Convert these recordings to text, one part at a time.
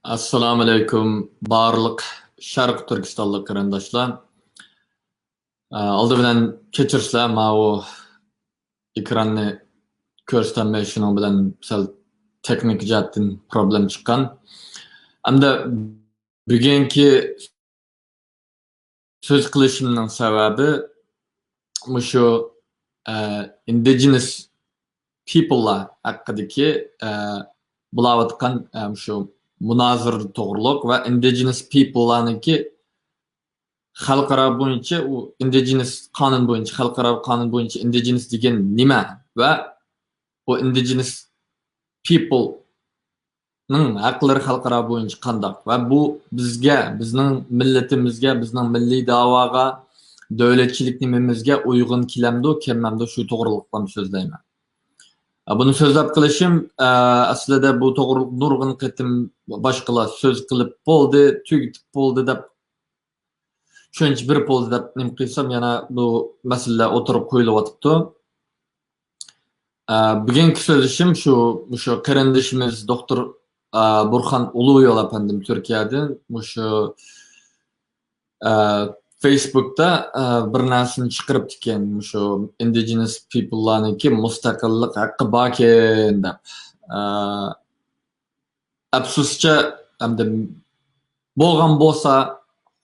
Assalomu alaykum barliq Sharq Turkistonlik qarindoshlar. Oldi bilan kechirsizlar, mana bu ekranni ko'rsatmay shuning bilan sal texnik jihatdan problem chiqqan. Hamda bugungi so'z qilishimning sababi mushu indigenous people'lar haqidagi bo'layotgan shu munozir to'g'riliq va indigenous people'larniki xalqaro bo'yicha u indigenous qonun bo'yicha xalqaro qonun bo'yicha indigenous degan nima va bu indigenous people'ning haqlari xalqaro bo'yicha qandoq va bu bizga, bizning millatimizga, bizning milliy da'voga, davlatchilik nimamizga uyg'un kelamdi, kelmamdi shu to'g'riliqdan so'zlayman. Buni so'zlab qilishim aslida bu to'g'riliq nurg'un qitim boshqalar so'z qilib bo'ldi, tugatib bo'ldi deb shuncha bir bo'ldi deb nima qilsam yana bu masala o'tirib qo'yilyotibdi. Bugungi so'zishim shu qarindishimiz doktor Burxon Ulug'yo'l apandim Turkiyadan shu Facebook'da bir narsani chiqaribdi ekan, shu indigenous people'larniki mustaqillik haqqi bor ekan deb. Afsuscha hamda bo'lgan bo'lsa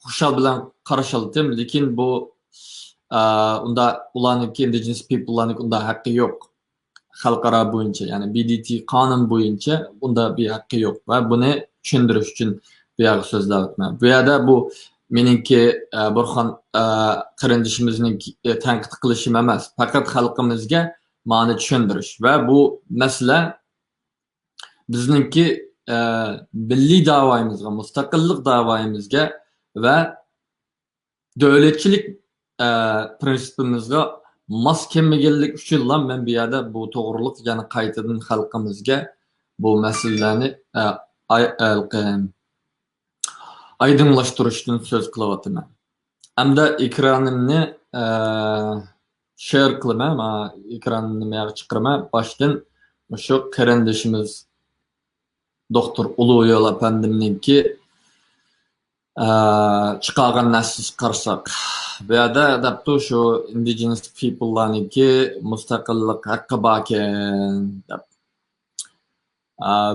xushal bilan qarashaldim, lekin bu unda ularniki indigenous people'larniki unda haqqi yo'q. Xalqaro bo'yicha, ya'ni BDT qonun bo'yicha unda bir haqqi yo'q va buni tushuntirish uchun bu yerga so'zlayapman. Bu yerda bu meningki Burxon qarindishimizning tanqid qilishim emas, faqat xalqimizga ma'ni tushuntirish va bu masala bizningki milliy da'voyimizga, mustaqillik da'voyimizga va davlatchilik prinsipimizga mos kelmaganlik uchun men bu yerda bu to'g'riliq yana qaytadan xalqimizga bu masalani aydınlaştırışdan söz qilyapman. Hamda ekranimni share qilaman, ekranimni chiqaraman. Boshdan shu qarindishimiz doktor Ulug'yo'l apandimninki chiqargan narsani qarasak, bu yerda adaptu shu indigenous people'larniki mustaqillik haqqi bor ekan deb.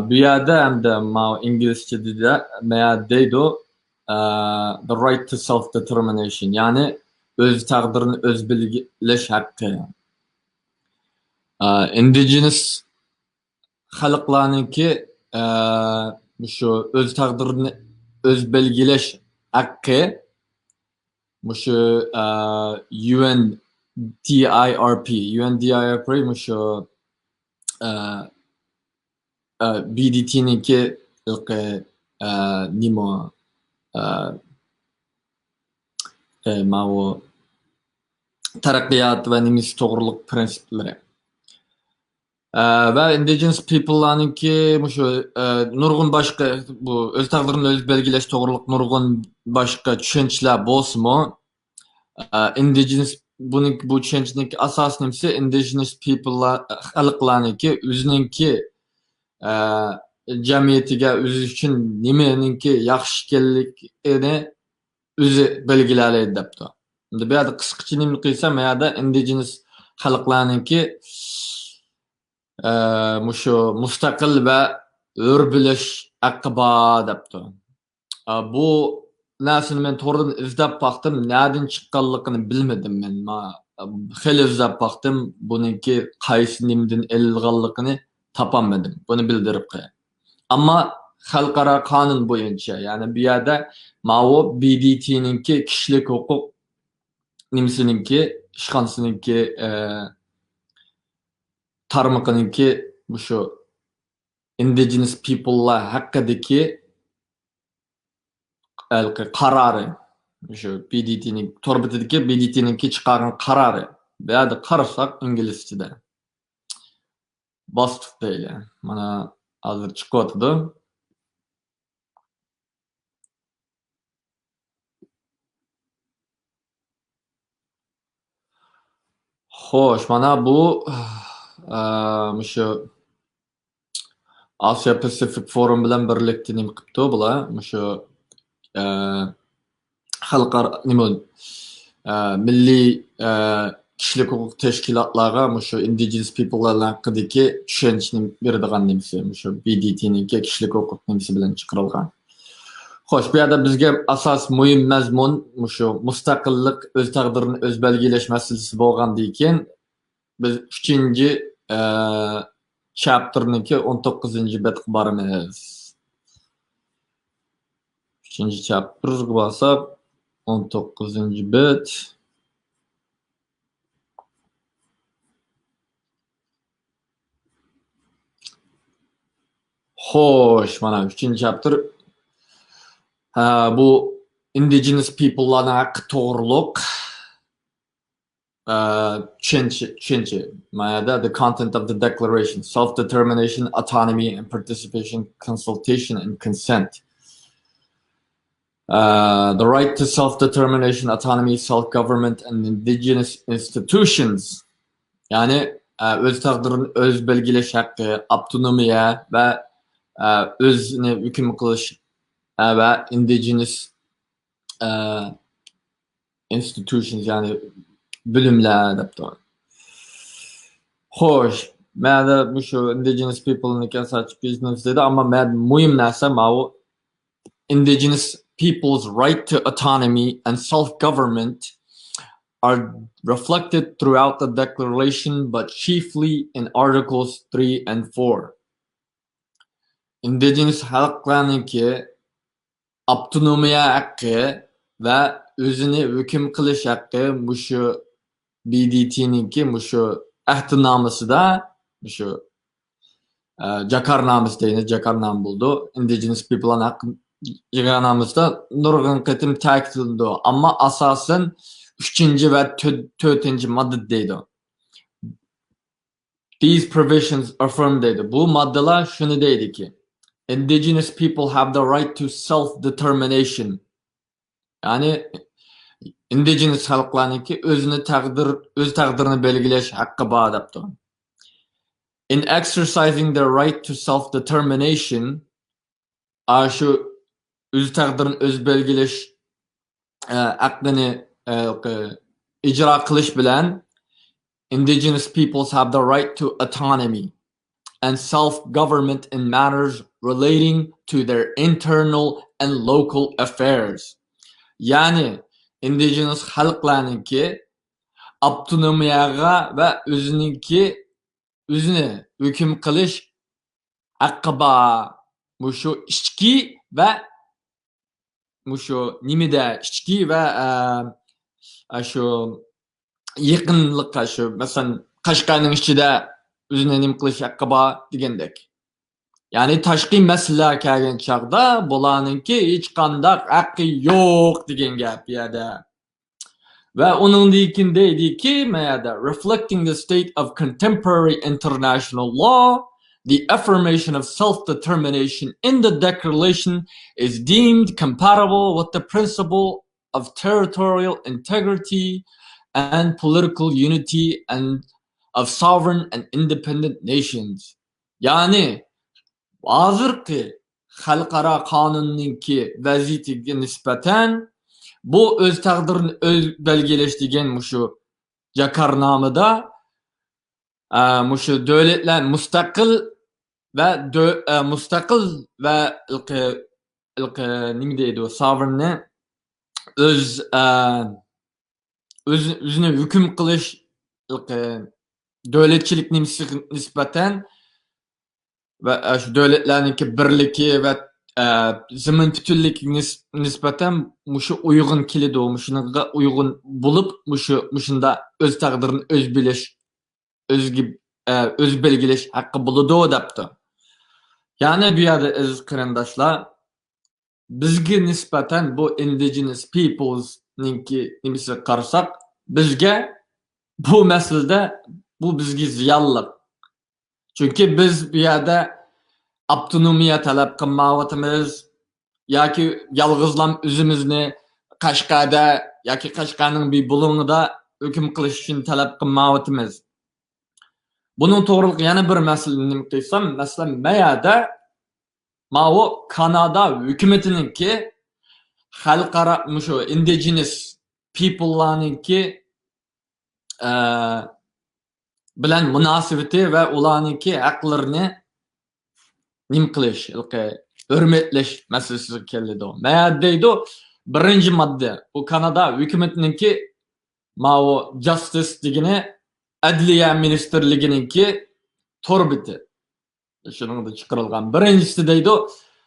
Bu yerda hamda inglizcha deydi the right to self-determination, ya'ni o'z taqdirini o'z belgilash haqqi. Indigenous xalqlarniki shu o'z taqdirini o'z belgilash haqqi shu UNDIRP shu BDT'ninki nima o taraqqiyot va nimasi to'g'riliq prinsiplari. Va indigenous people'larniki shu nurg'un boshqa bu o'z taqdirini o'z belgilash to'g'riliq nurg'un boshqa tushunchalar bo'lsa-mu, indigenous bu tushunchaning asos nimasi indigenous people'lar xalqlarniki o'zininki jamiyatiga o'zi uchun nimaninki yaxshi ekanligini o'zi belgilaydi debdi. Endi bu yerda qisqacha nima qilsam, bu yerda indigenous xalqlarniki shu mustaqil va hur bo'lish haqqi bor debdi. Bu narsani men to'g'ridan izlab baktım, nereden chiqqanligini bilmedim men. Xeyli izlab baktım, buningki qaysi nimdan ilg'anligini topolmadim. Buni bildirib qo'yay. Ammo xalqaro qonun bo'yicha, ya'ni bu yerda ma'vo BDT'ninki kishilik huquq nimasininki, ishxonasininki tarmoqininki shu indigenous people'lar haqidagi qarori, shu BDT'ning to'rbitidagi BDT'ninki chiqargan qarori. Bu yerda qarasak inglizchada. Bosib deyli. Mana hozir chiqyapti. Xo'sh, mana bu shu Asya Pacific Forum bilan birlikda nima qilibdi bular? O'sha xalqaro nima milliy kishilik huquq tashkilotlarga o'sha indigenous people'lar haqidagi tushunchani beradigan nimasi, o'sha BDT'niki kishilik huquq nimasi bilan chiqarilgan. Xo'sh, bu yerda bizga asos muhim mazmun o'sha mustaqillik, o'z taqdirini o'z belgilash masalasi bo'lgandan keyin biz 3-chi chapterniki 19-bet boramiz. 3-chi chapterga borsak 19-bet. Xo'sh, mana 3-chi chapter bu indigenous people'larning haqqi to'g'riliq tushuncha. Mayada the content of the declaration, self-determination, autonomy and participation, consultation and consent. The right to self-determination, autonomy, self-government and indigenous institutions. Yani öz taqdirini öz belgilash haqqi, avtonomiya va o'zini hukm qilish va indigenous institutions, yani bilimler debdi. Xo'sh, menda bu shu indigenous people'niki such business dedi, ammo men muhim narsa bu indigenous people's right to autonomy and self-government are reflected throughout the declaration, but chiefly in Articles 3 and 4. Indigenous xalqlarniki avtonomiya haqqi va o'zini hukm qilish haqqi mushu BDT'niki mushu ahdnomasida, mushu Jakarnamasi deydi, Jakarnam bo'ldi. Indigenous people'lar haqqi Jakarnamasida nurg'un qatim ta'kidlandi, ammo asosan 3-chi va 4-chi modda deydi. These provisions affirm deydi. Bu moddalar shuni deydiki, indigenous people have the right to self-determination. Yani indigenous xalqlarniki o'z taqdirini belgilash haqqi bor debdi. In exercising their right to self-determination, shu o'z taqdirini o'z belgilash haqqini ijro qilish bilan indigenous peoples have the right to autonomy and self-government in matters relating to their internal and local affairs. Yani indigenous xalqlarniki avtonomiyaga va o'zini hukm qilish haqqi bor. Mushu ichki va mushu nimada ichki va shu yaqinlikqa, shu masalan Qashqarning ichida o'zini nim qilish haqqi bor degandek. Yani tashqi masalalar kelgan chaqda bularninki hech qanday haqqi yo'q degan gap bu yerda. Va uningdan keyin deydiki, mayada reflecting the state of contemporary international law, the affirmation of self-determination in the declaration is deemed compatible with the principle of territorial integrity and political unity and of sovereign and independent nations. Yani hozirgi xalqaro qonunninki vaziyatiga nisbatan bu o'z taqdirini o'z belgilash degan mushu Jakarnomada mushu davlatlar mustaqil va nima deydi, sovereignni o'zini hukm qilish davlatchilik nisbatan va shu davlatlarniki birligi va zamin butunligiga nisbatan mushu uyg'un keladi, mushunaqa uyg'un bo'lib mushunda o'z taqdirini o'z bilish, o'z belgilash haqqi bo'ladi debdi. Ya'ni bu yerda aziz qarindoshlar, bizga nisbatan bu indigenous peoples ninki nimasi qarasak, bizga bu masalada bu bizga ziyonli. Chunki biz bu yerda avtonomiya talab qilmayotimiz yoki yolg'izlam o'zimizni Qashqarda yoki Qashqarning bir bo'lumida hukm qilish uchun talab qilmayotimiz. Bunun to'g'riliq yana bir masalani nima qilsam, masalan, mayada o Kanada hukumatiningki xalqaro shu indigenous people'larningki bilan munosabati va ularningki haqlarini nima qilish, hurmatlash masalasiga keladi. Mayada deydi, birinchi modda bu Kanada hukumatiningki o Justice degani Adliya ministerligininki to'rbiti. Shuningda chiqarilgan. Birinchisi deydi,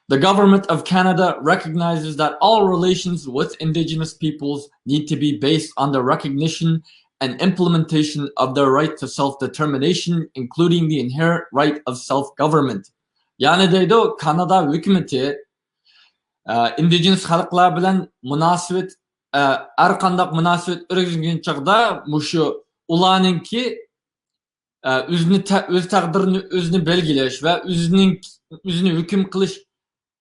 the government of Canada recognizes that all relations with indigenous peoples need to be based on the recognition and implementation of their right to self-determination, including the inherent right of self-government. Yani deydi, Kanada hükümeti indigenous xalqlar bilan munosabat har qanday munosabat o'rgizgan chaqda mushu ularningki o'z taqdirini o'zini belgilash va o'zini hukm qilish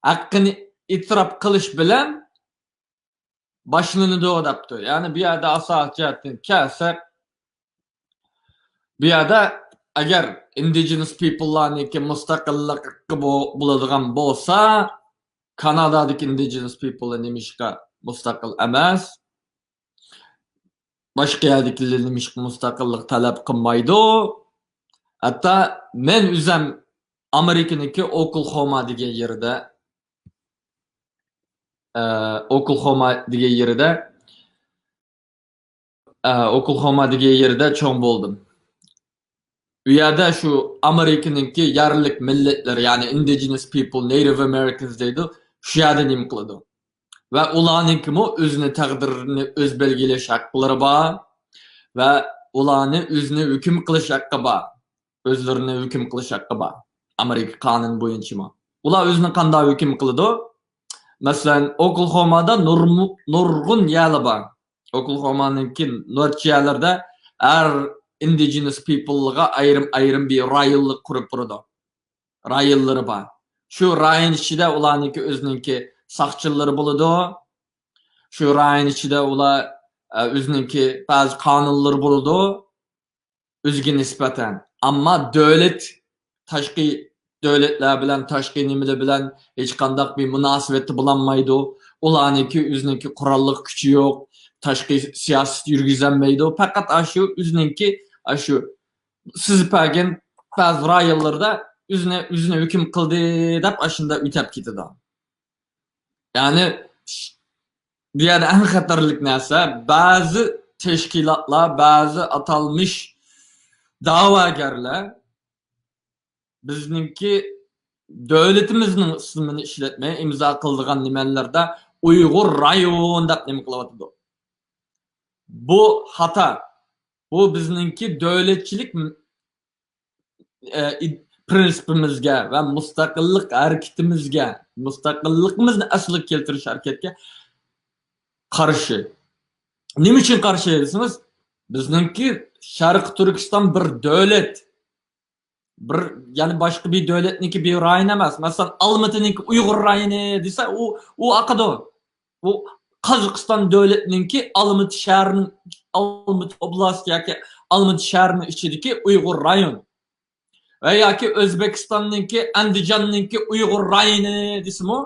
haqqini e'tirof qilish bilan boshlanadi debdi. Ya'ni bu yerda asos jihatdan kelsak, bu yerda agar indigenous people'larniki mustaqillik bo'ladigan bo'lsa, Kanadadagi indigenous people'lar nimishqa mustaqil emas, boshqa yerdagilar nimishqa mustaqillik talab qilmaydi. Hatta men o'zim Amerikaniki Oklahoma degan yerda Oklahoma degan yerda cho'ng bo'ldim. U yerda shu Amerikaniki yarlik millatlar, ya'ni indigenous people, Native Americans deydi, shu yerda nima qiladi. Va ularninkimi o'zini taqdirini o'z belgilash haqqilari bor va ularni o'zini hukm qilish haqqi bor. O'zlarini hukm qilish haqqi bor. Amerika qonuni bo'yicha. Ular o'zini qanday hukm qiladi? Masalan, Oklahomada nurg'un yerlar bor. Oklahomaninki norchiyalarda har indigenous people'ga ayrim bir rayonlik qurib turadi. Rayonlari bor. Shu rayon ichida ularniki o'zininki saqchilari bo'ladi. Shu rayon ichida ular o'zininki ba'zi qonunlari bo'ladi. O'ziga nisbatan. Ammo davlat tashqi davlatlar bilan tashqi nimalar bilan hech qanday bir munosabati bo'lmaydi. Ularniki o'zininki qurolli kuchi yo'q, tashqi siyosat yurgizolmaydi. Faqat shu o'zininki shu sizpagan ba'zi rayonlarda o'zini hukm qildi deb shunda o'tib ketadi. Ya'ni bu yerda eng xatarlik narsa, ba'zi tashkilotlar, ba'zi atalmış da'vogarlar bizningki davlatimizning ismini ishlatmay imzo qildigan nimalarda Uyg'ur rayon deb nima qilyapti. Bu xato. Bu bizningki davlatchilik prinsipimizga va mustaqillik harakatimizga, mustaqilligimizni asliga keltirish harakatiga qarshi. Nima uchun qarshi desamiz, bizningki Sharq Turkiston bir davlat. Yani başka bir devletniki bir rayon emas. Masalan, Almaty'ninki Uyg'ur rayoni desa, u aqidi. Bu Qozog'iston davlatininki Almaty shahrining Almaty oblasti yoki Almaty shahrining ichidagi Uyg'ur rayon. Va yoki O'zbekistonninki Andijonninki Uyg'ur rayoni desimi,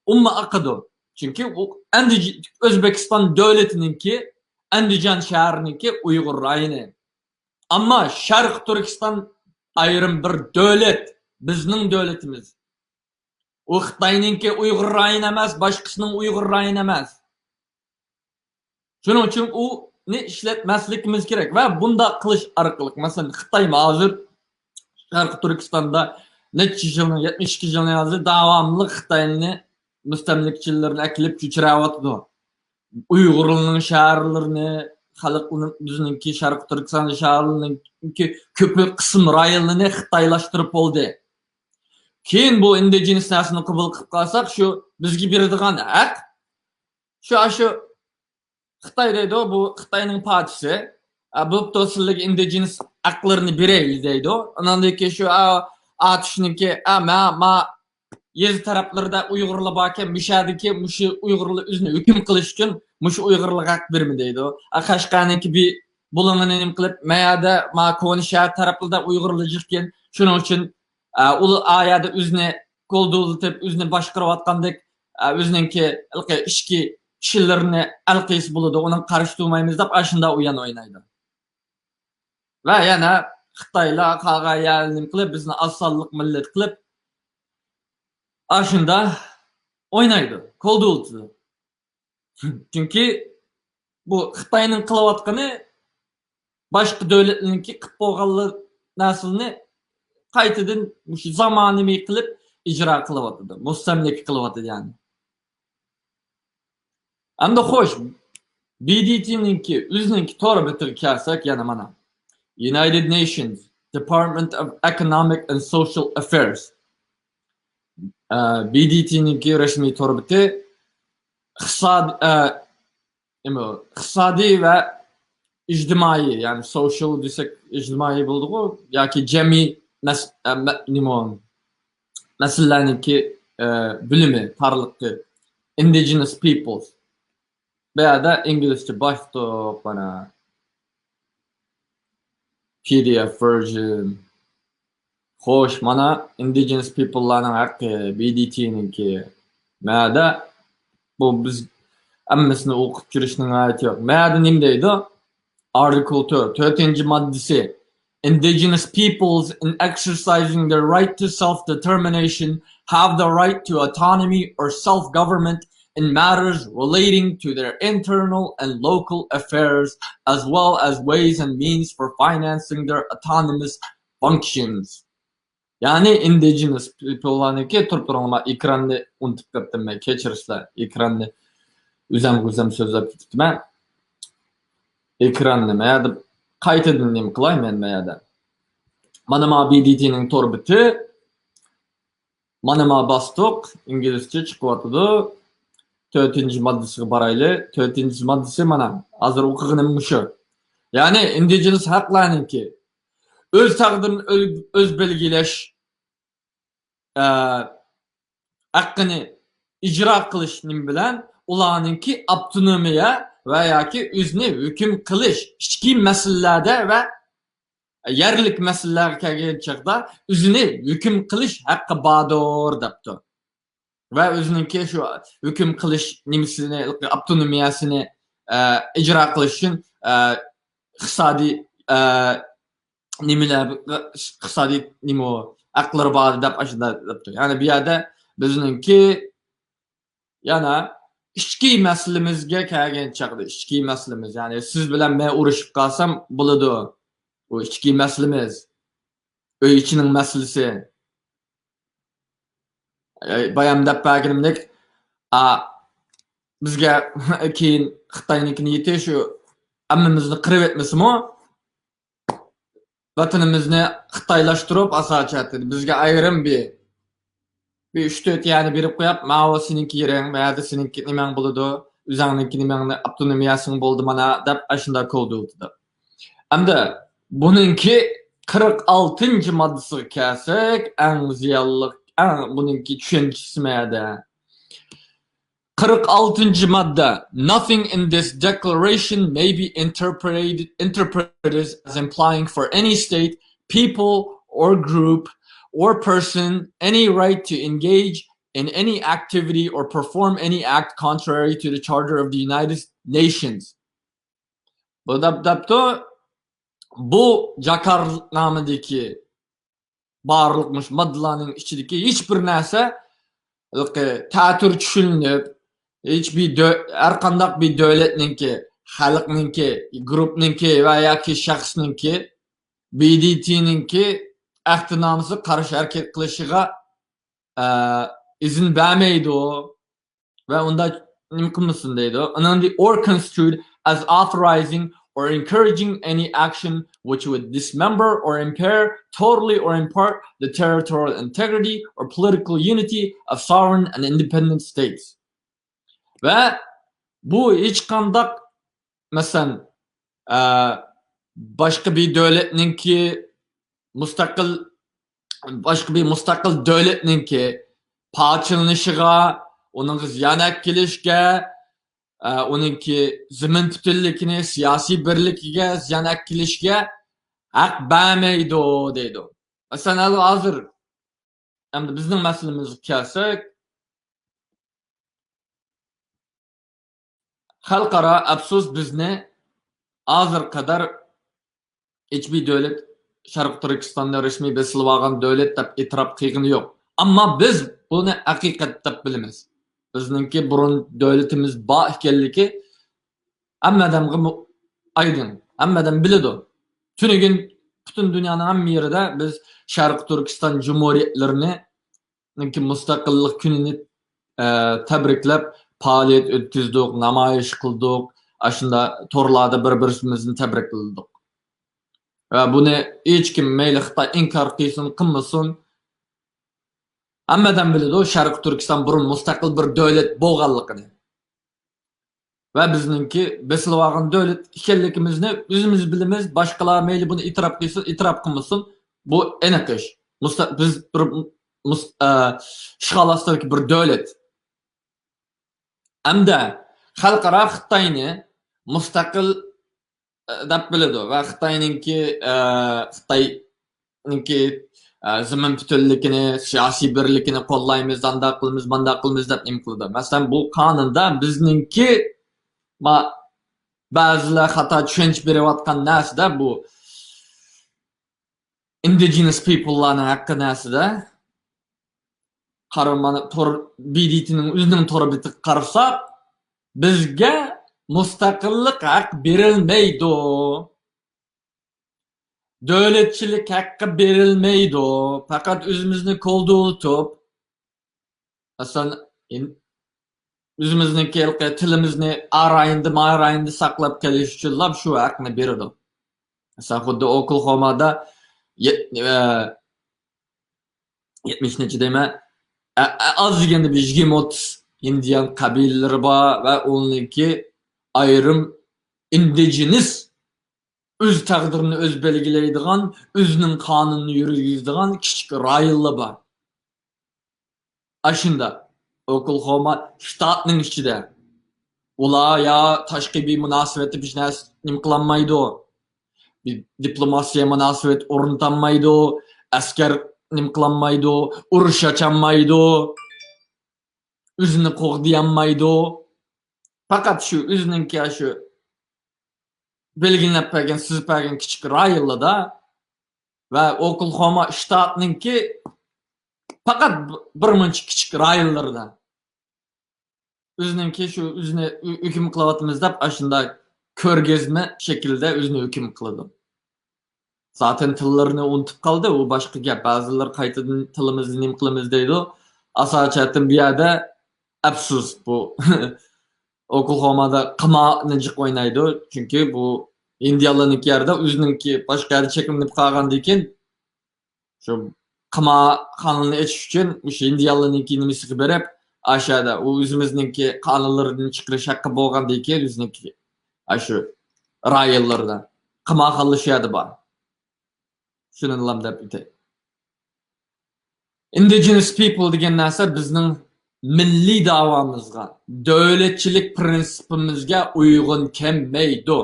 umma aqidi. Chunki u O'zbekiston davlatininki Andijon shahrininki Uyg'ur rayoni. Ammo Sharq Turkiston ayrim bir davlat, bizning davlatimiz. U Xitoyninki Uyg'ur rayoni emas, boshqasining Uyg'ur rayoni emas. Shuning uchun uni ishlatmasligimiz kerak va bunda qilish orqali, masalan, Xitoy hozir Sharq Turkistonda necha yilni 72 yilni hozir davomli Xitoyni mustamlikchilarni aklib ko'chiryapti. Uyg'urlarning shaharlarini, xalqning bizningki Sharq Turkiston shaharlarininki ko'p qism rayonlarini xitoylashtirib bo'ldi. Keyin bu indigenous narsani qabul qilib qolsak, shu bizga beradigan haq shu Xitoy deydi, bu Xitoyning partisi bu to'sirlik indigenous haqlarini beraylik deydi. Undan keyin shu atishniki ma yez taraflarda Uyg'urlar borken müşadiki muşu Uyg'urlar o'zini hukm qilish uchun mushu Uyg'urlarga haq bermi deydi. Qashqarniki bir bulunu nim kılıp meyada ma koni şehir tarafında Uygurlajıkken şunun için ulu ayada üzne kolduulup üzne başkırıvatkandık üzünki ilki işki kişilerini alqis buludu onun karıştırmayımız da aşında uyan oynaydı. Ve yana Xitayla qağa yalnim kılıp bizni asallık millet kılıp aşında oynaydı. Kolduulup. Çünkü bu Xitayning qilayotgani başka devletninki qilib bo'lganlar naslini qaytadan shu zamonaviy qilib ijro qilyapti. Mustamlaka qilyapti yani. Endi xo'sh, BDTninki o'zininki to'g'ri bitirib kelsak yana mana. United Nations Department of Economic and Social Affairs. BDTninki rasmiy to'g'ri biti iqtisodiy ve ictimai yani social desek ictimai bulduk o ya ki cemi nesillerinki bölümü tarlıklı indigenous peoples veya da İngilizce başta bana PDF version hoş mana indigenous people'ların hakkı BDT'ninki veya da bu biz emmesini okup girişinin ayeti yok. Veya da nimdeydi? Article 4. maddesi indigenous peoples in exercising their right to self-determination have the right to autonomy or self-government in matters relating to their internal and local affairs as well as ways and means for financing their autonomous functions. Yani indigenous people'larınki turp durulma ekranını unutup kaptım ben keçirişler ekranını üzem sözlep tuttum ben ekranını meyada kayıt edindiğimi kılayım ben meyada. Manama BDT'nin torbiti manama bastık İngilizce çıkıvatıdı 4. maddesi baraylı 4. maddesi mana hazır okuğunun şu. Yani indigenous haklarınki öz taqdirini öz belgileş hakkını icra qilishning bilan ularninki avtonomiya veya ki o'zini hukm qilish ichki masalalarda ve yerlik masalalarga kelgan chaqda o'zini hukm qilish haqqi bordir debdi. Ve o'zininki shu hukm qilish nimasini avtonomiyasini ijro qilish uchun iqtisodiy nimalar iqtisodiy nima aqlari bor deb ashunda debdi. Yani bu yerda bizningki yana ichki masalamizga kelgan chaqda ichki masalamiz yani siz bilan men urushib qolsam bo'ladi. Bu ichki masalamiz. Uy ichining masalasi. Bayam deb berganimdek bizga keyin Xitoynikini yetish shu hammamizni qirib etmasmi? Vatanimizni Xitoylashtirib asachatdi. Bizga ayrim bir 3-4 yani berip koyap, mao seninki yering, veya da seninki nimang bo'ladi, o'zingninki nimangni avtonomiyasing bo'ldi mana deb ashunda ko'ldi. Hamda buningki 46 maddasiga kelsak, eng ziyonli, buningki tushunchisi mayada. 46 madde. Nothing in this declaration may be interpreted as implying for any state, people, or group or person any right to engage in any activity or perform any act contrary to the Charter of the United Nations. Bu Jakarnamedeki barlıkmış maddelerinin içindeki hiçbir narsa ta'tir tushunilib hiçbir her qandaq bir devletninki, xalqninki, grupninki va yoki shaxsninki BDTninki ahtinamızı karşı hareket kılışıga izin vermeydi o ve onda mümkün deydi o. Or construed as authorizing or encouraging any action which would dismember or impair totally or in part the territorial integrity or political unity of sovereign and independent states. Ve bu hiç kandak mesela başka bir devletninki başka bir mustakil devletninki parçalanışıga, onun ziyanet gelişge onunki zimin bütünlükini, siyasi birlikiga, ziyan kelishga haq bermeydi deydi. Masalan, hozir endi bizning masalamizga kelsak, xalqaro afsus bizni hozir qadar hech bir davlat Sharq Turkistonda rasmiy besilib olgan davlat deb e'tirof qilgani yo'q. Ammo biz buni haqiqat deb bilamiz. Bizningki burun davlatimiz bor ekanligi hammadan aydın, hammadan biladi. Tünügün bütün dünyanın hamma yerida biz Sharq Turkiston Cumhuriyetlerini mustaqillik kunini tabriklab faoliyat o'tkazdik, namoyish qildik. Aslında torlarda bir-birimizni tabrikladik. Ve bunu hiç kim meyli Xitay inkar qilsin, qilmasin, hammadan biladi o Sharq Turkiston burun mustaqil bir davlat bo'lganligini. Ve bizningki besilib olgan davlat ekanligimizni o'zimiz bilamiz, boshqalar meyli buni e'tirof qilsin, e'tirof qilmasin, bu aniq ish. Biz bir ishg'ol ostidagi bir davlat. Hamda xalqaro Xitoyni mustaqil deb biladi va Xitoyninki zimin bütünlükini, siyasi birlikini qo'llaymiz, anda qilamiz, banda qilamiz deb nim qiladi. Masalan, bu qonunda bizningki ba'zilar xato tushunch berayotgan narsada bu indigenous people'larning haqqi narsada qaramani tor BDT'ning o'zining to'ri bitib qarasak, bizga mustaqillik haq berilmaydi. Devletçilik hakkı verilmeydi. Fakat özümüzni kolda tutup, aslında özümüzdeki tilimizni arayında marayında saklap keliş için lab şu hakkını berdi. Mesela xuddi Oklahoma'da 70-nchi deme az deganda bir 20-30 Indian kabileleri var ve onunki ayrım indigenous öz taqdirini öz belgileydigan, özünün kanununu yürütüdigan kichik rayonlar bor. Aşında Oklahoma shtatning ichida ular ya tashqi bir munosabati hech narsa nim qilinmaydi. Bir diplomasiya munosabat o'rnatilmaydi, askar nim qilinmaydi, urush ocholmaydi, o'zini qo'g'diyolmaydi. Faqat shu o'zininki shu belgilab bergan, sizib bergan kichik rayonlarda ve Oklahoma shtatninki faqat bir muncha kichik rayonlarda o'zininki shu o'zini hukm qilyapmiz deb ashunda ko'rgazma shaklida o'zini hukm qiladi. Zaten tillarini unutib qoldi, u boshqa gap. Ba'zilar qaytadan tilimizni nim qilamiz deydi. Asosan bu yerda afsus bu Oklahoma'da qimani jiq o'ynaydi, chunki bu Indiyalarniki yerda o'zininki boshqa yerda cheklanib qolgandan keyin shu qima qonunni echish uchun o'sha Indiyalarniki nimasiga berib, aşağıda o o'zimizniki qonunlarini chiqarish haqqi bo'lgandan keyin o'zininki shu rayonlarda qima qilishyapti bor. Shuni nilam deb aytay. Indigenous people degan narsa bizning milliy davomizga, davlatchilik prinsipimizga uyg'un kelmaydi.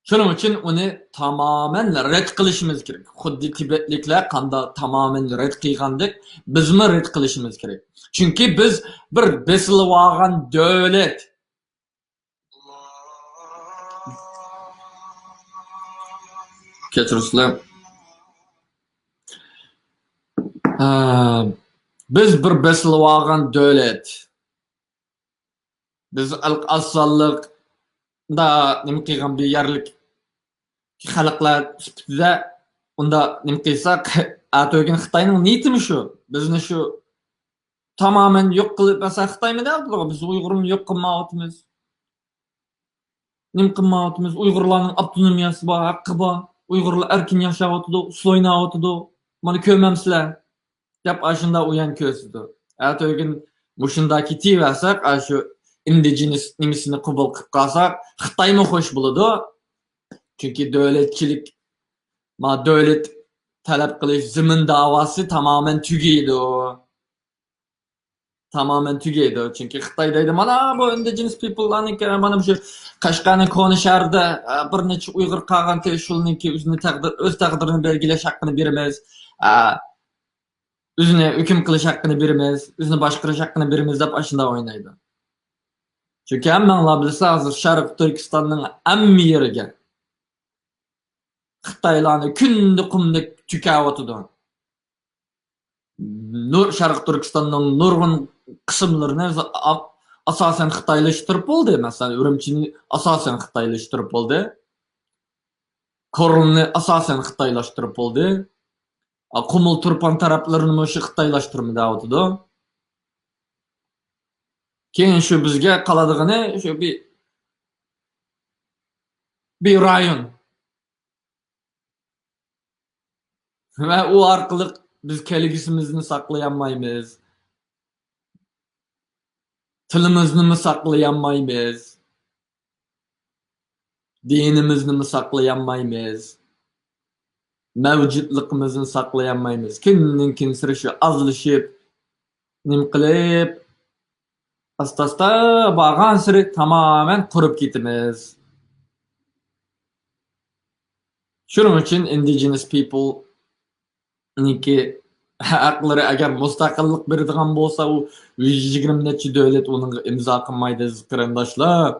Shuning uchun uni tamamen rad qilishimiz kerak. Xuddi Tibetliklar qanda tamamen rad qilgandek, bizmi rad qilishimiz kerak. Chunki biz bir besilib olgan davlat. Kechirsizlar. Biz bir besilib olgan davlat. Biz asonlik da nima qilgan bir yerlik xalqlar sifatida unda nima qilsak, ato'gin Xitoyning niyatimi shu. Bizni shu tamamen yo'q qilib, masalan Xitoymi deyapti, biz Uyg'urni yo'q qilmayapmiz. Nim qilmayapmiz. Uyg'urlarning avtonomiyasi bor, haqqi bor. Uyg'urlar erkin yashayotdi, uslooynayotdi. Mana ko'rmamsizlar deb ashunda uyan ko'rsidi. Ato'gin mushundaki tivasak, shu indigenous nimisini qabul qilib qolsak, Xitoymi xo'sh bo'ladi. Çünkü devletçilik, devlet talep qilish zimin davası tamamen tugaydi. tamamen tügeydi. Çünkü Xitoydaydı mana bu indigenous people'larniki mana bu Qashqarning Koni shahrida bir necha Uyg'ur qolgan shulniki o'z taqdirini belgilash haqqini beramiz. O'zini hukm qilish haqqini beramiz, o'zini boshqarish haqqini beramiz deb ashunda o'ynaydi. Chunki hammanglar bilsa, hozir Sharq Turkistonning hamma yeriga Xitoylarni kunda qumdek tükayotidi. Sharq Turkistonning nurg'un qismlarini asosan xitoylashtirib bo'ldi. Masalan, Urumchini asosan xitoylashtirib bo'ldi. Korulni asosan xitoylashtirib bo'ldi. Qumul Turpan taraflarini o'sha xitoylashtirib davotidi. Keyin shu bizga qoladigini shu bir rayon. Va u orqali biz kelgusimizni saqlayolmaymiz. Tilimizni saqlayolmaymiz. Dinimizni saqlayolmaymiz. Mavjudligimizni saqlayolmaymiz. Kundan kun sira shu azlashib, nim qilib, asta-asta borgan siri tamamen qurib ketamiz. Shuning uchun indigenous people niki haqlari agar mustaqillik beradigan bo'lsa, u 120 necha davlat uning imzo qilmaydi qarindoshlar.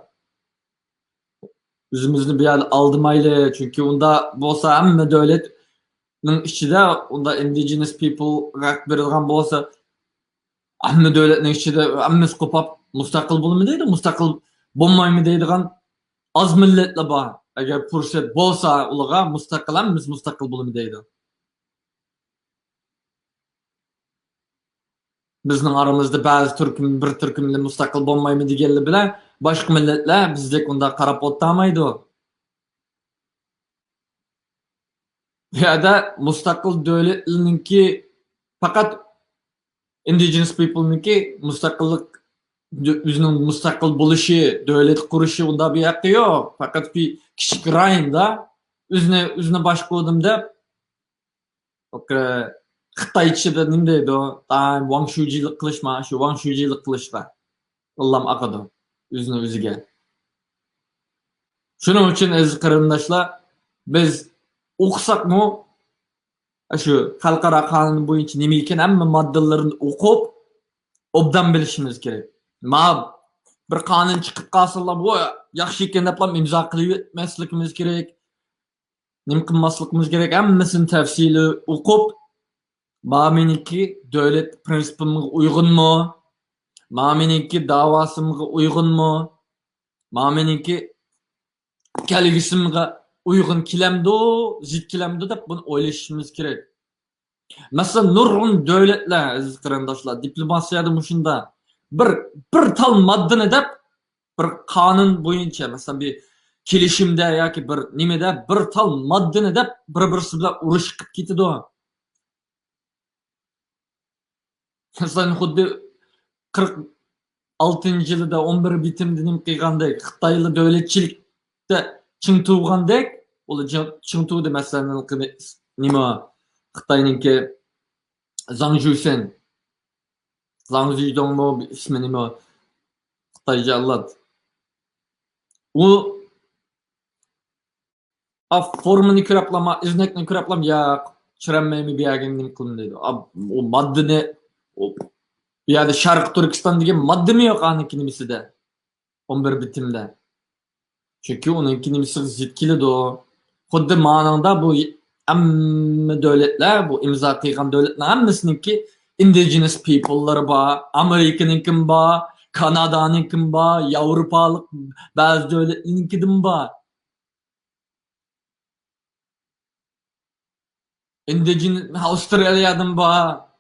O'zimizni bu yerda aldamayli, chunki unda bo'lsa hamma davlatning ichida unda indigenous people haq beradigan bo'lsa, hamma davlatning ichida hammasi qo'pab mustaqil bo'lmaydi, mustaqil bo'lmaymi deydigan az millatlar bor. Agar fursat bo'lsa, ularga mustaqil bo'lmaydi deydi. Bizning aramızda ba'zi bir turkumlar mustaqil bo'lmaymi deganlar bilan boshqa millatlar bizdek unda qarab o'tmaydi. Bu yerda mustaqil davlatlarniki faqat indigenous people'niki mustaqillik o'zining mustaqil bo'lishi, davlat qurishi unda bir haqqi yo'q. Faqat bir kichik rayonda o'zini boshqardim deb Xitoy ichida nima deydi? Wang Shujilik qilishma, shu Wang Shujilik qilishma. Allam aqadi o'zini o'ziga. Shuning uchun aziz qarindoshlar, biz o'qisakmi shu xalqaro qonun bo'yicha nima ekan hamma moddalarini o'qib, obdan bilishimiz kerak. Ma bir qonun chiqib qolsalar, bu yaxshi ekan deb imzo qilib etmasligimiz kerak. Nima qilmasligimiz kerak? Hammasini tafsili o'qib, meniki davlat prinsipimga uyg'unmi? Meniki da'vosimga uyg'unmi? Meniki kelgusimga uyg'un kelamdi, zid kelamdi deb buni o'ylashimiz kerak. Masalan, nurg'un davlatlar, aziz qarindoshlar, diplomatiyada mushunda bir tal moddani deb bir qonun bo'yicha, masalan, bir kelishimda yoki bir nimada bir tal moddani deb bir-birisi bilan urush qilib ketadi. Masalan, xuddi 46-yilda 11 bitimda nim qilgandek, Xitoyli davlatchilikda ching tug'gandek, ular ching tug'di. Masalan, nima Xitoyningki Zhang Zhusen, Zhang Zhidongmi ismi nima? Xitoycha allat. U formani ko'raplama, iznakni ko'raplam, ya chiranmaymi bu yerga nim qilin deydi. U moddani bu yerda Sharq Turkiston degan moddami yo'q aniki nimisida? 11 bitimda. Chunki uningki nimasi zid keladi. Xuddi ma'noda bu hamma davlatlar, bu imzo qilgan davlatlar hammasiniki indigenous people'lari bor, Amerikaninki bor, Kanadaninki bor, Yevropalik ba'zi davlatlarninki bor. Indigenous Australiyadan bor.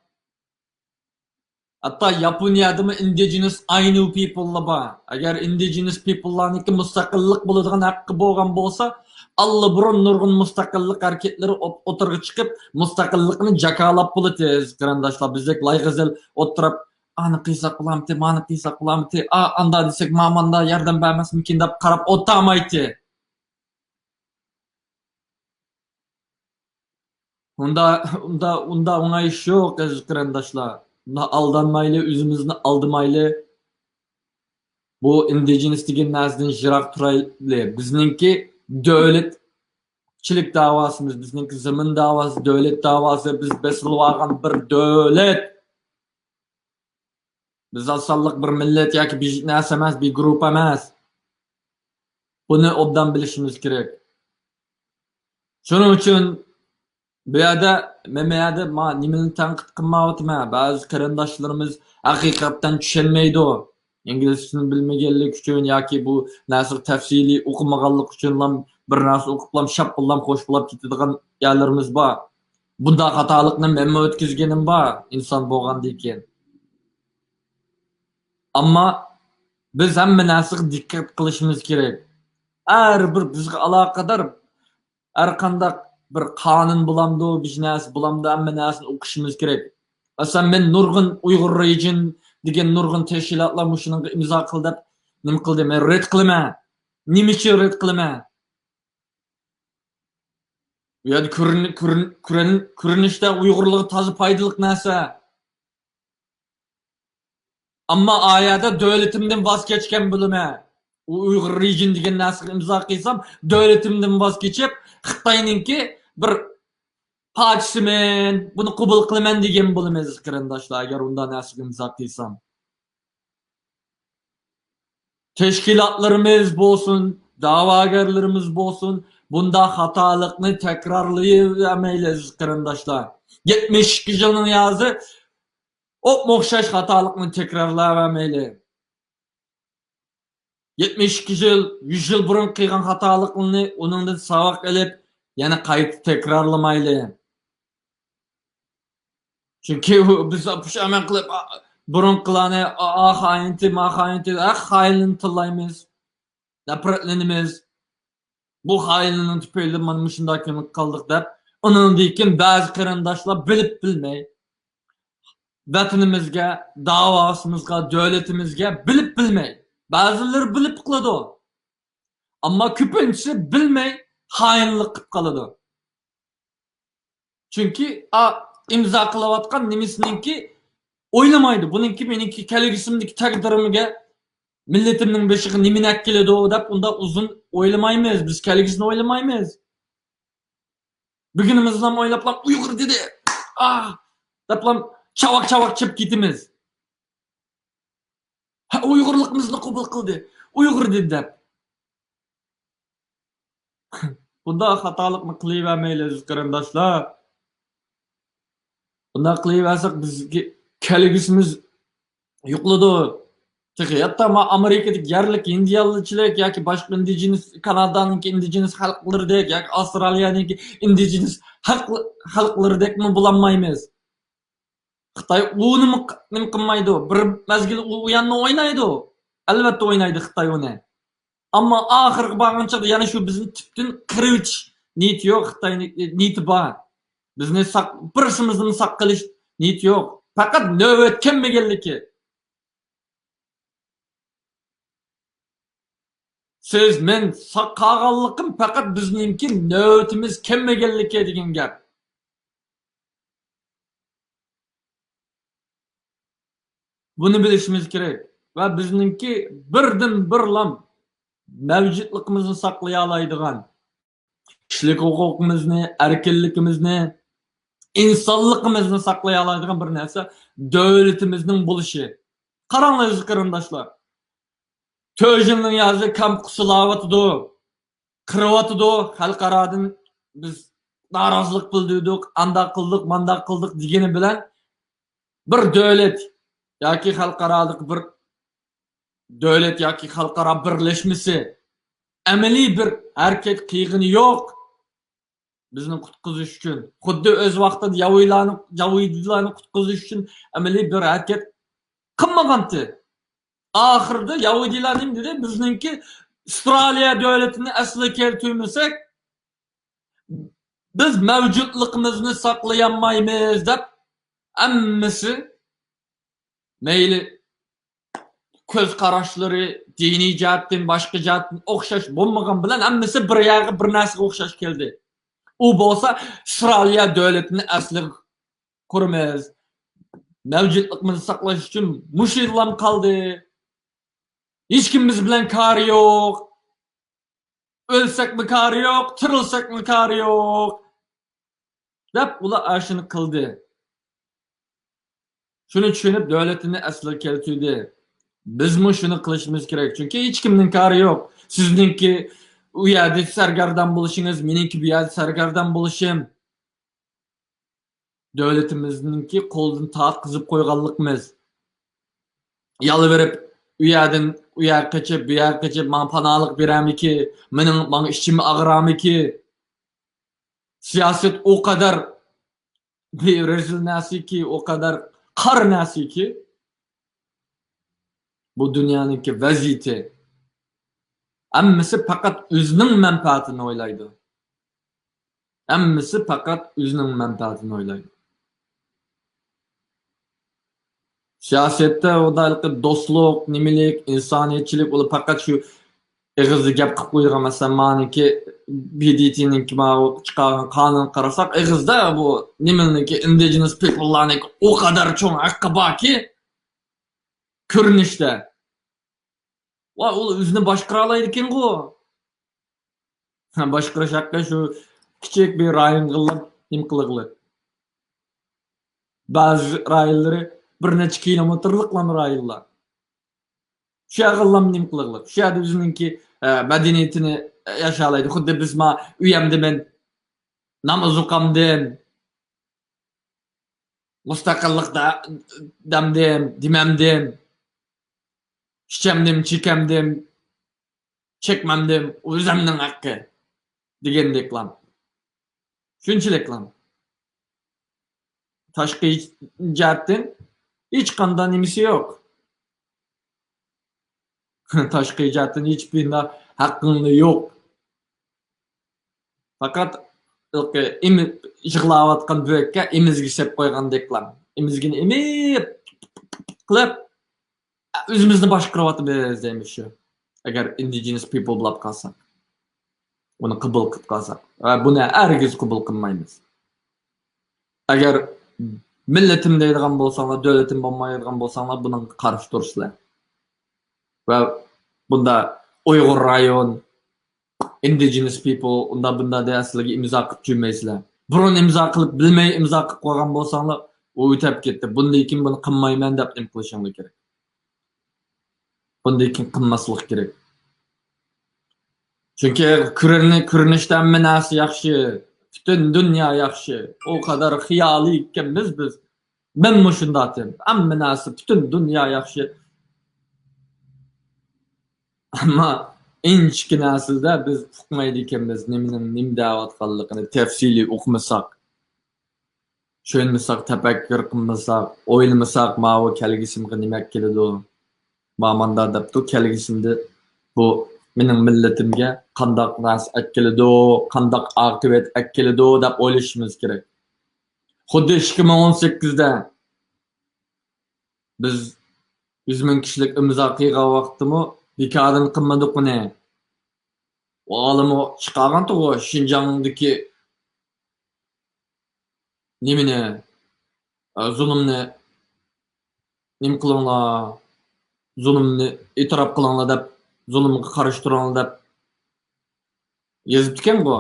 Hatta Yaponiyadami indigenous Ainu people'lar bor. Agar indigenous people'larniki mustaqillik bo'ladigan haqqi bo'lgan bo'lsa, allaburun nurg'un mustaqillik harakatlari o'tirg'i chiqib, mustaqillikni jakolab bo'ladi. Qarindoshlar, bizdek layg'azil o'tirib, ani qiysoq qilamti, mani qiysoq qilamti, anda desak, mamanda yordam bermasmikin deb qarab o'tmaydi. Unda o'ngay ish yo'q, qarindoshlar. aldanmaylı, özümüzni aldamaylı. Bu indigenous degan narsadan jiroq turayli. Bizningki davlatchilik davosimiz, bizningki zamin davosi, davlat davosi, biz besilib olgan bir davlat. Biz asalliq bir millat yoki bir narsa emas, bir guruh emas. Buni obdan bilishimiz kerak. Shuning uchun bu yerda men bu yerda nimani tanqid qilmayapman. Ba'zi qarindoshlarimiz haqiqatdan tushunmaydi. İngliz tilini bilmaganlik uchun yoki bu narsa tafsiliy o'qimaganlik uchun ham bir narsa o'qib shapqillab qo'shib ketadigan yerlarimiz bor. Bunday xatolikni men o'tkazganim bor inson bo'lgandan keyin. Ammo biz hamma narsaga diqqat qilishimiz kerak. Har bir bizga aloqador har qanday bir qonun bulamdı, bir narsa bulamdı, hamma narsani o'qishimiz kerak. Masalan, men nurg'un Uyg'ur region degan nurg'un tashkilotlar shunga imzo qil deb nima qildi? Men red qilaman. Nima uchun red qilaman? Bu yerda ko'rinishda Uyg'urlik toza foydali narsa. Ammo oyada davlatimdan voz kechgan bo'laman. U Uyg'ur region degan narsaga imzo qilsam, davlatimdan voz kechib, Xitoyninki bir parchasimen buni qabul qilaman degan bo'laman qarindoshlar, agar undan narsaga imzo qilsam. Teşkilatlarımız bo'lsin, da'vogarlarimiz bo'lsin, bunda xatolikni takrorlayvermaymiz qarindoshlar. 72 yilning yozi o'xshash xatolikni takrorlayvermayli. 72 yil, 100 yil burun qilgan xatolikni uningdan saboq olib, yana qayta takrorlamayli. Chunki biz pushaman qilib burunqilarni xainni tillaymiz, nafratlanamiz. Bu xainlikning tufayli mana shunday qildik deb, undan keyin ba'zi qarindoshlar bilib bilmay vatanimizga, davosimizga, davlatimizga bilib bilmay. Ba'zilar bilib qiladi. Ammo ko'pincha bilmay xainlik qilib qoladi. Chunki imzo qilayotgan nimasininki o'ylamaydi. Buningki meniki kelgusimdagi taqdirimga, millatimning beshiga nima nak keladi deb unda uzun o'ylamaymiz. Biz kelgusini o'ylamaymiz. Bugunimizdan o'ylab Uyg'ur dedi. Deb chavaq chip ketimiz. Uyg'urligimizni qabul qildi. Uyg'ur dedi deb. Bunda xatolikni qilavermaymiz qarindoshlar. Bunda qilaversak bizga kelgusimiz yo'qladi. Hatta Amerikadagi yerlik indiyalıchilik yoki boshqa indigenous Kanadaning indigenous xalqlaridek yoki Avstraliyaning indigenous xalqlaridek bo'lolmaymiz. Xitoy uni nima qilmaydi? Bir mazgil u yanni o'ynaydi. Albatta o'ynaydi Xitoy uni. Ammo oxirgi borgancha yana shu bizni tipdan qirib niyati yo'q. Xitoyning niyati bor. Bizni birimizni saqlash niyati yo'q. Faqat navbat kelmaganligi. Siz men saqalliqim faqat bizningki navbatimiz kelmaganligi degan gap. Buni bilishimiz kerak va bizningki birdan birlam mavjudligimizni saqlay oladigan kishilik huquqimizni, erkinligimizni, insonligimizni saqlay oladigan bir narsa davlatimizning bo'lishi. Qaranglar qarindoshlar. Töyjünün yazı kamp qısılavatdı, kırıvatdı, xalqaradan biz narazılık bildirdik, anda qıldık, manda qıldık degeni bilen bir davlat yoki xalqaralik bir davlat yoki xalqaro birleşmesi amaliy bir harakat qilgani yo'q. Bizni qutqizish uchun, xuddi o'z vaqtida Yahudilarni qutqizish uchun amaliy bir harakat qilmagandi. Ahırda Yahudiler neyim dedi? Bizninki Avstraliya devletini asli keltirmesek biz mevcutluğumuzu saklayamayız deb hammasi meyli ko'z qarashlari diniy jihatdan boshqa jihatdan o'xshash bo'lmagan bilan hammasi bir yog'i bir narsaga o'xshash keldi. U bo'lsa Avstraliya davlatini asli quramiz. mavjudligimizni saqlash uchun mushu yillam qoldi. Hech kim biz bilan kari yo'q. O'lsakmi kari yo'q, tirilsakmi kari yo'q. Deb ular ashuni qildi. Shuni tushunib davlatini asliga keltirdi. Bizmi shuni qilishimiz kerak. Chunki hech kimning kari yo'q. Sizningki u yerda sargardon bo'lishingiz, meningki bu yerda sargardon bo'lishim davlatimizningki qo'ldan tortqizib qo'yganligimiz. Yalaverib u yerdan u yerga qochib, bu yerga qochib, men panolik beramiki, men ishim og'ramiki. Siyoset o kadar rezil narsiki, o kadar qar narsiki, bu dunyoninki vaziyati. Hammasi faqat o'zining manfaatini o'ylaydi. Hammasi faqat o'zining manfaatini o'ylaydi. Siyosetda o'dalqi do'stlik, nimelik, insoniyatchilik ular faqat shu eg'izda gap qilib qo'ygan. Masalan, meniki BDT'ninki chiqargan qonun qarasak, eg'izda bu nimeniki indigenous people'larning o kadar cho'ng haqqi borki, ko'rinishda. Va u o'zini boshqara oladi ekan-ku. Boshqarish haqqi shu kichik bir rayon qilib nim qilig'li. Ba'zi rayonlari bir necha kilometrlik rayonlar. Shu yerga nim qilig'li. Shu yerda o'zininki madaniyatini yaşalaydı. Xuddi biz ma uyamda men namoz o'qamdim. Mustaqillikda damdim, dimamdim. İçemdim, çekemdim. Çekmemdim. O'zimning haqqi degandek lan. Shunchalik lan. Tashqi jihatdan hech qanday nimasi yo'q. Tashqi jihatdan hech bir haqqing yo'q. Faqat yig'layotgan bo'kka imizga sep qo'ygandek lan. Imizgini emib qilib o'zimizni boshqaryapmiz deymiz shu. Agar indigenous people bo'lib qolsak, uni qabul qilib qolsak, buni hargiz qabul qilmaymiz. Agar millatim deydigan bo'lsanglar, davlatim bo'lmaydigan bo'lsanglar, buning qarshi turishlar. Va bunda Uyg'ur rayon, indigenous people, bunda deyasizlarga imzo qilib jurmaysizlar. Burun imzo qilib, bilmay imzo qilib qo'ygan bo'lsanglar, u o'tib ketdi. Bundan keyin buni qilmayman deb nim qilishinglar kerak. Bundan keyin qilmaslik kerak. Chunki ko'rinishda hamma narsa yaxshi, butun dunyo yaxshi. O kadar xiyoliy ekanmiz biz. Men shunday deyman. Hamma narsa, butun dunyo yaxshi. Ammo inchki naslda biz uqmaydi ekanmiz, nim deyotganligini tafsiliy o'qimasak, tushunmasak, tafakkur qilmasak, o'ylamasak, ma'vo kelgisimga nima keladi? Ma'manda debdi, kelgisimda bu mening millatimga qandoq narsa keladi, qandoq oqibat keladi deb o'ylashimiz kerak. Xuddi 2018da biz 100 ming kishilik imzo qilgan vaqtimi hikoyadan qilmadik buni. Olim chiqargan to'g'ri Xinjiangdagi nimani zulmni nim qilinglar, zulmni e'tirof qilinglar deb, zulmga qarshi turinglar deb yozib ekan bu.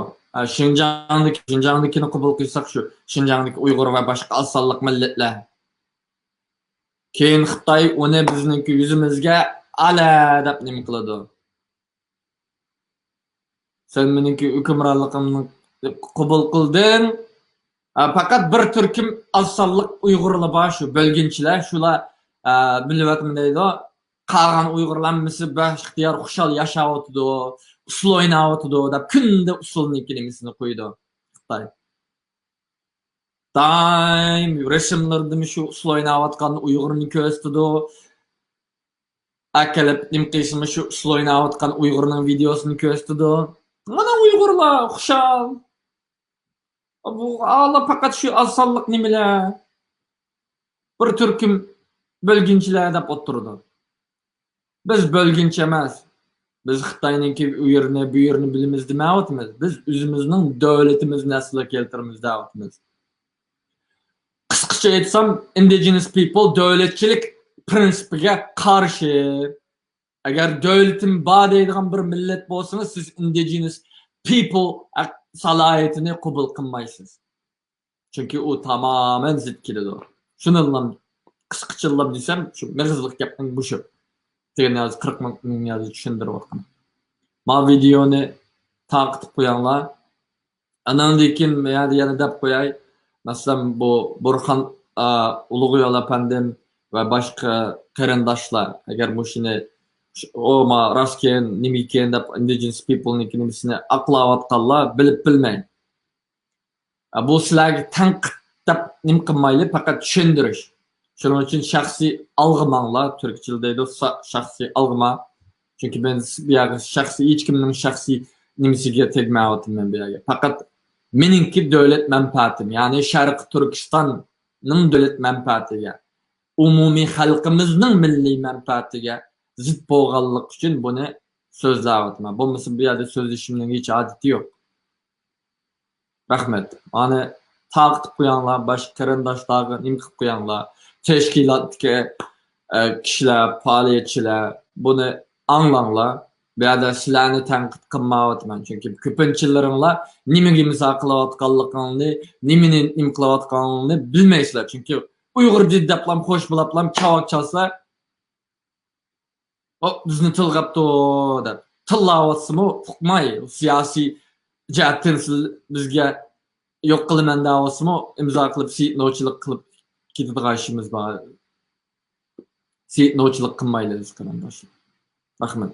Xinjiangdagini qabul qilsak shu Xinjiangdagi Uyg'ur va boshqa asonliq millatlar. Keyin Xitoy uni bizningki yuzimizga ala deb nim qiladi. Sen meningki hukmronligimni qabul qilding. Faqat bir turkum asonliq Uyg'urlar bor, shu bo'lginchilar, shular bilyapman deydi. Qolgan Uyg'urlarmisi baxtiyor xushal yashayotdi, usul o'ynayotdi deb kunda usulniki nimasini qo'ydi Xitoy. Daim resimlarda shu usul o'ynayotgan Uyg'urni ko'rsatdi. Akalib nim qilishmi shu usul o'ynayotgan Uyg'urning videosini ko'rsatdi. Mana Uyg'urlar xushal. Bu Allah faqat shu asonliq nimalar. Bir turkum bo'lginchilar deb o'tirdi. Biz bo'lginchi emas. Biz Xitoyninki u yerni, bu yerni bilamiz demayapmiz. Biz o'zimizning davlatimizni asliga keltiramiz deyapmiz. Qısqacha aytsam, indigenous people davlatchilik prinsipiga qarshi. Agar davlatim bor deydigan bir millat bo'lsangiz, siz indigenous people salohiyatini qabul qilmaysiz. Chunki u tamoman zid keladi. Shuni qisqachilab desam, shu mig'izliq gapning bu shu. Degan 40 ming yozi tushuntirib o'tdim. Ma videoni taqib qo'yinglar. Andan keyin yana deb qo'yay. Masalan, bu Burxon Ulug'yo'l apandim va boshqa qarindoshlar agar bu shuni ma rasken nimiken deb indigenous people nimisini aqlayotganlar bilib bilmay. Bu sizlarga tanqid deb nim qilmayli, faqat tushundirish. Shuning uchun shaxsiy alg'imanglar, turkcha deydi, shaxsiy alg'ima. Chunki men bu yerga shaxsiy hech kimning shaxsiy nimasiga tegmayapman bu yerga. Faqat meningki davlat manfaatim, ya'ni Sharq Turkistonning davlat manfaatiga, umumiy xalqimizning milliy manfaatiga zid bo'lganlik uchun buni so'zlayapman. Bo'lmasa bu yerda so'zlashimning hech odati yo'q. Rahmat. Ani taqib qo'yinglar, boshqa qarindoshlarga nim qilib qo'yinglar. Tashkilotga kishilar, faoliyatchilar buni anglanglar. Bu yerda sizlarni tanqid qilmayapman. Chunki ko'pinchilaringlar nimaga misol qilayotganligingni, nimani nim qilayotganligini bilmaysizlar. Chunki Uyg'ur didaplam, xo'sh bilaplam, chavoq chalsa, bizni tilg'abdi deb. Tillayapsizmi, uqmay, siyosiy jihatdan bizga yo'q qilaman deyapsizmi, imzo qilib, siytnovchilik qilib ketadigan ishimiz bor. Siytnovchilik qilmaylik qarindoshlar. Rahmat.